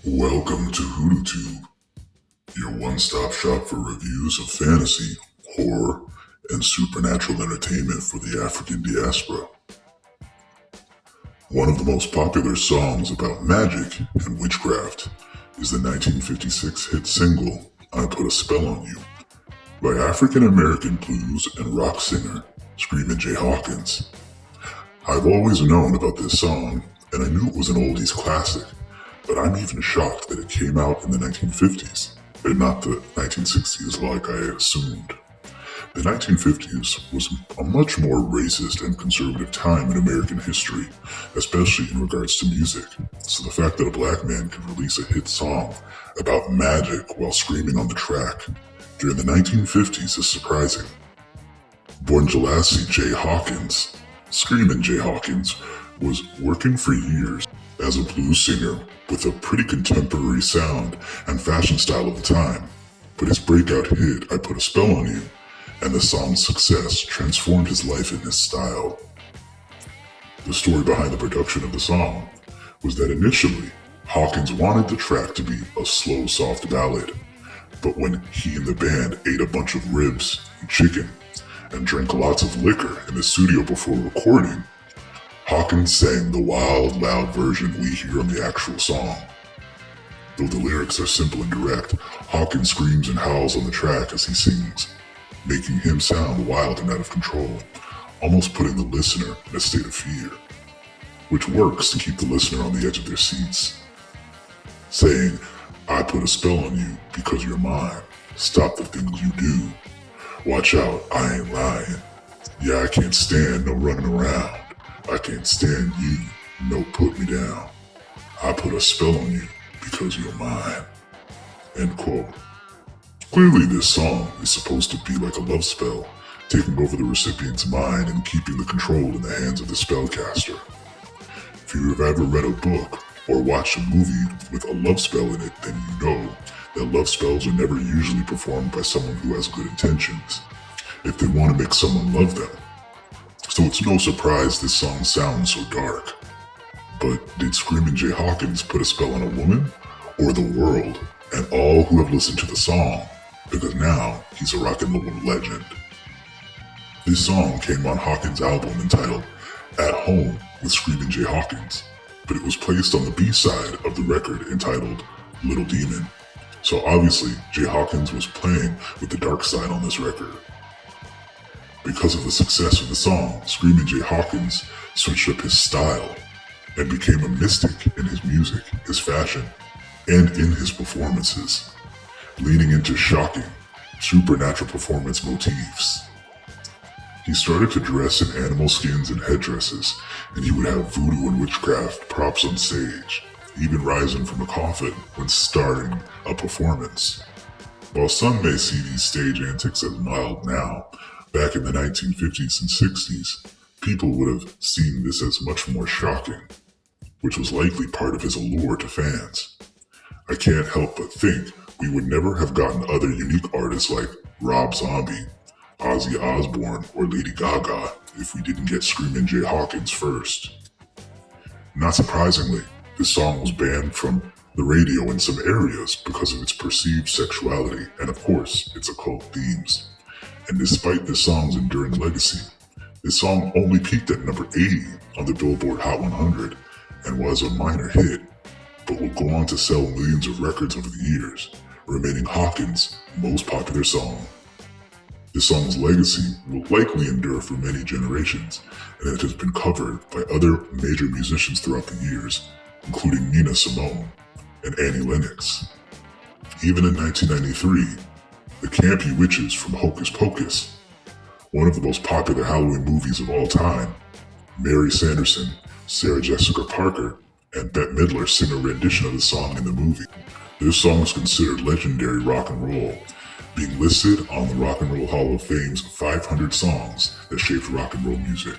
Welcome to HoodooTube, your one-stop shop for reviews of fantasy, horror, and supernatural entertainment for the African diaspora. One of the most popular songs about magic and witchcraft is the 1956 hit single, I Put a Spell on You, by African-American blues and rock singer Screamin' Hawkins. I've always known about this song, and I knew it was an oldies classic, but I'm even shocked that it came out in the 1950s, and not the 1960s like I assumed. The 1950s was a much more racist and conservative time in American history, especially in regards to music, so the fact that a black man could release a hit song about magic while screaming on the track during the 1950s is surprising. Born Jalassi J. Hawkins, Screamin' J. Hawkins was working for years as a blues singer with a pretty contemporary sound and fashion style of the time, but his breakout hit, I Put a Spell on You, and the song's success transformed his life in his style. The story behind the production of the song was that initially, Hawkins wanted the track to be a slow, soft ballad, but when he and the band ate a bunch of ribs and chicken and drank lots of liquor in the studio before recording, Hawkins sang the wild, loud version we hear on the actual song. Though the lyrics are simple and direct, Hawkins screams and howls on the track as he sings, making him sound wild and out of control, almost putting the listener in a state of fear, which works to keep the listener on the edge of their seats. Saying, I put a spell on you because you're mine. Stop the things you do. Watch out, I ain't lying. Yeah, I can't stand no running around. I can't stand you, no put me down. I put a spell on you because you're mine. End quote. Clearly this song is supposed to be like a love spell, taking over the recipient's mind and keeping the control in the hands of the spellcaster. If you've ever read a book or watched a movie with a love spell in it, then you know that love spells are never usually performed by someone who has good intentions, if they want to make someone love them. So it's no surprise this song sounds so dark. But did Screamin' J. Hawkins put a spell on a woman, or the world, and all who have listened to the song, because now he's a rock and roll legend. This song came on Hawkins' album entitled At Home with Screamin' J. Hawkins, but it was placed on the B-side of the record entitled Little Demon. So obviously, J. Hawkins was playing with the dark side on this record. Because of the success of the song, Screamin' J. Hawkins switched up his style and became a mystic in his music, his fashion, and in his performances, leaning into shocking, supernatural performance motifs. He started to dress in animal skins and headdresses, and he would have voodoo and witchcraft props on stage, even rising from a coffin when starting a performance. While some may see these stage antics as mild now, back in the 1950s and 60s, people would have seen this as much more shocking, which was likely part of his allure to fans. I can't help but think we would never have gotten other unique artists like Rob Zombie, Ozzy Osbourne, or Lady Gaga if we didn't get Screamin' J. Hawkins first. Not surprisingly, this song was banned from the radio in some areas because of its perceived sexuality and, of course, its occult themes. And despite this song's enduring legacy, this song only peaked at number 80 on the Billboard Hot 100 and was a minor hit, but would go on to sell millions of records over the years, remaining Hawkins' most popular song. This song's legacy will likely endure for many generations, and it has been covered by other major musicians throughout the years, including Nina Simone and Annie Lennox. Even in 1993, the campy witches from Hocus Pocus, one of the most popular Halloween movies of all time, Mary Sanderson, Sarah Jessica Parker, and Bette Midler sing a rendition of the song in the movie. This song is considered legendary rock and roll, being listed on the Rock and Roll Hall of Fame's 500 songs that shaped rock and roll music.